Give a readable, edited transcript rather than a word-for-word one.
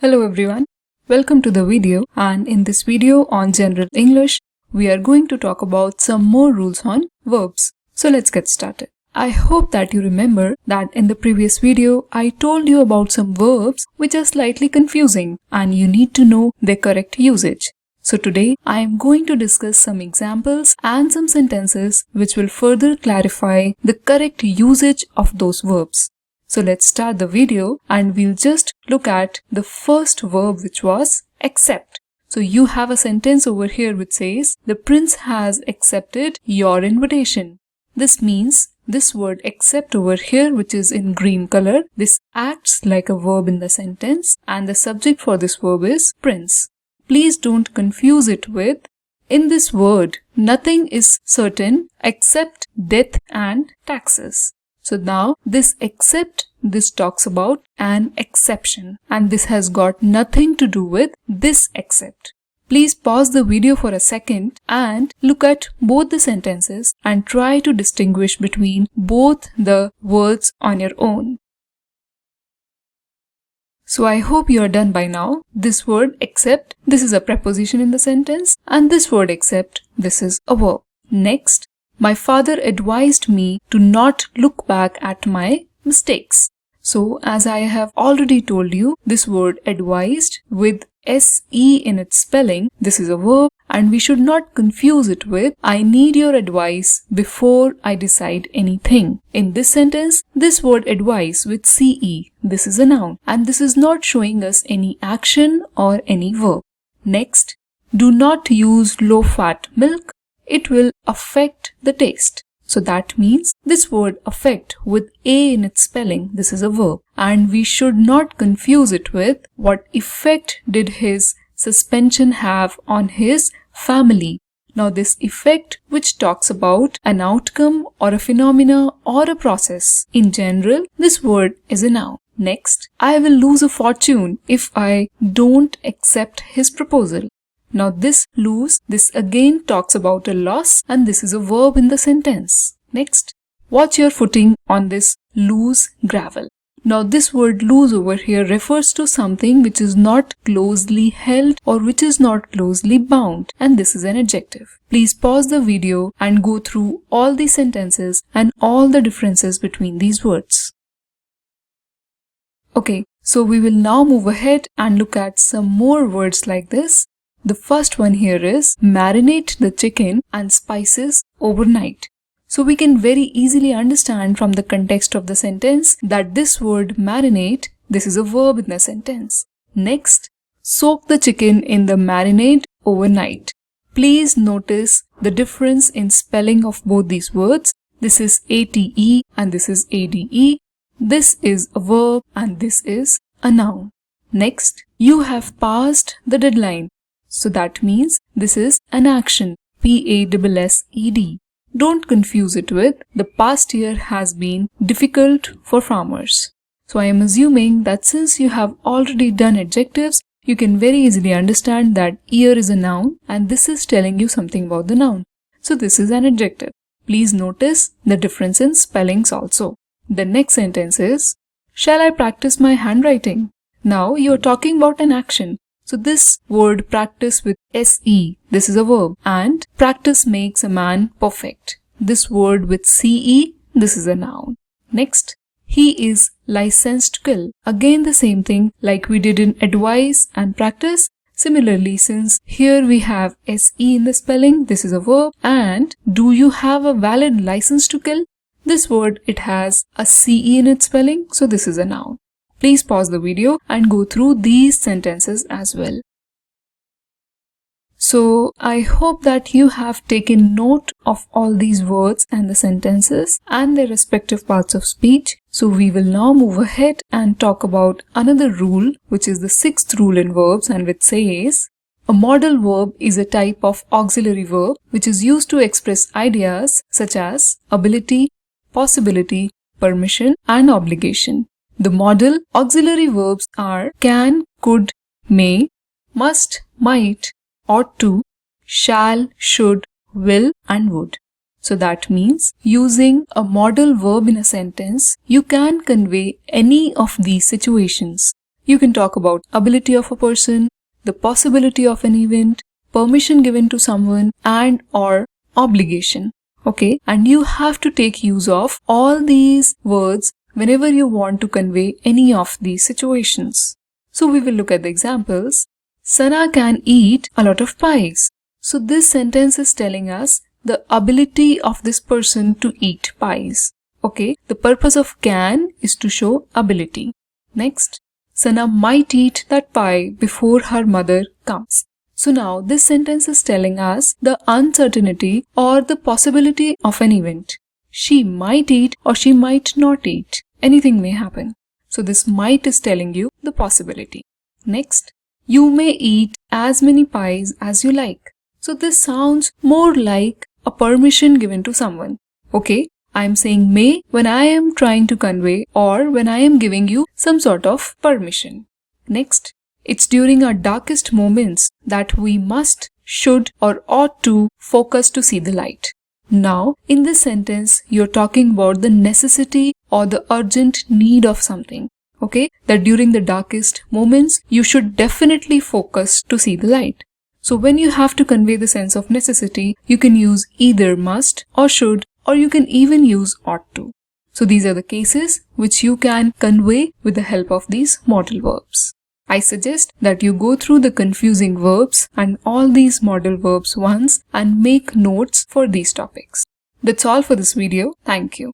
Hello everyone, welcome to the video, and in this video on General English, we are going to talk about some more rules on verbs. So let's get started. I hope that you remember that in the previous video, I told you about some verbs which are slightly confusing and you need to know their correct usage. So today, I am going to discuss some examples and some sentences which will further clarify the correct usage of those verbs. So let's start the video and we'll just look at the first verb, which was accept. So you have a sentence over here which says, the prince has accepted your invitation. This means this word accept over here, which is in green color, this acts like a verb in the sentence and the subject for this verb is prince. Please don't confuse it with, in this word, nothing is certain except death and taxes. So now this except, this talks about an exception and this has got nothing to do with this except. Please pause the video for a second and look at both the sentences and try to distinguish between both the words on your own. So I hope you are done by now. This word accept, this is a preposition in the sentence, and this word accept, this is a verb. Next, my father advised me to not look back at my mistakes. So as I have already told you, this word advised with SE in its spelling, this is a verb and we should not confuse it with I need your advice before I decide anything. In this sentence, this word advice with CE, this is a noun and this is not showing us any action or any verb. Next, do not use low-fat milk. It will affect the taste. So that means this word affect with A in its spelling, this is a verb. And we should not confuse it with what effect did his suspension have on his family. Now this effect which talks about an outcome or a phenomena or a process. In general, this word is a noun. Next, I will lose a fortune if I don't accept his proposal. Now this lose, this again talks about a loss and this is a verb in the sentence. Next, watch your footing on this loose gravel. Now this word loose over here refers to something which is not closely held or which is not closely bound, and this is an adjective. Please pause the video and go through all the sentences and all the differences between these words. Okay, so we will now move ahead and look at some more words like this. The first one here is marinate the chicken and spices overnight. So we can very easily understand from the context of the sentence that this word marinate, this is a verb in the sentence. Next, soak the chicken in the marinade overnight. Please notice the difference in spelling of both these words. This is ATE and this is ADE. This is a verb and this is a noun. Next, you have passed the deadline. So that means this is an action, PASSED. Don't confuse it with the past year has been difficult for farmers. So I am assuming that since you have already done adjectives, you can very easily understand that year is a noun and this is telling you something about the noun. So this is an adjective. Please notice the difference in spellings also. The next sentence is, shall I practice my handwriting? Now you are talking about an action. So this word practice with SE, this is a verb and practice makes a man perfect. This word with CE, this is a noun. Next, he is licensed to kill. Again the same thing like we did in advise and practice. Similarly, since here we have SE in the spelling, this is a verb, and do you have a valid license to kill? This word, it has a CE in its spelling, so this is a noun. Please pause the video and go through these sentences as well. So I hope that you have taken note of all these words and the sentences and their respective parts of speech. So we will now move ahead and talk about another rule, which is the sixth rule in verbs, and which says, a modal verb is a type of auxiliary verb which is used to express ideas such as ability, possibility, permission, and obligation. The modal auxiliary verbs are can, could, may, must, might, ought to, shall, should, will, and would. So that means using a modal verb in a sentence, you can convey any of these situations. You can talk about ability of a person, the possibility of an event, permission given to someone, and or obligation. Okay, and you have to take use of all these words whenever you want to convey any of these situations. So we will look at the examples. Sana can eat a lot of pies. So this sentence is telling us the ability of this person to eat pies. Okay, the purpose of can is to show ability. Next, Sana might eat that pie before her mother comes. So now this sentence is telling us the uncertainty or the possibility of an event. She might eat or she might not eat. Anything may happen. So this might is telling you the possibility. Next, you may eat as many pies as you like. So this sounds more like a permission given to someone. Okay, I am saying may when I am trying to convey or when I am giving you some sort of permission. Next, it's during our darkest moments that we must, should or ought to focus to see the light. Now, in this sentence, you're talking about the necessity or the urgent need of something. Okay, that during the darkest moments, you should definitely focus to see the light. So when you have to convey the sense of necessity, you can use either must or should, or you can even use ought to. So these are the cases which you can convey with the help of these modal verbs. I suggest that you go through the confusing verbs and all these modal verbs once and make notes for these topics. That's all for this video. Thank you.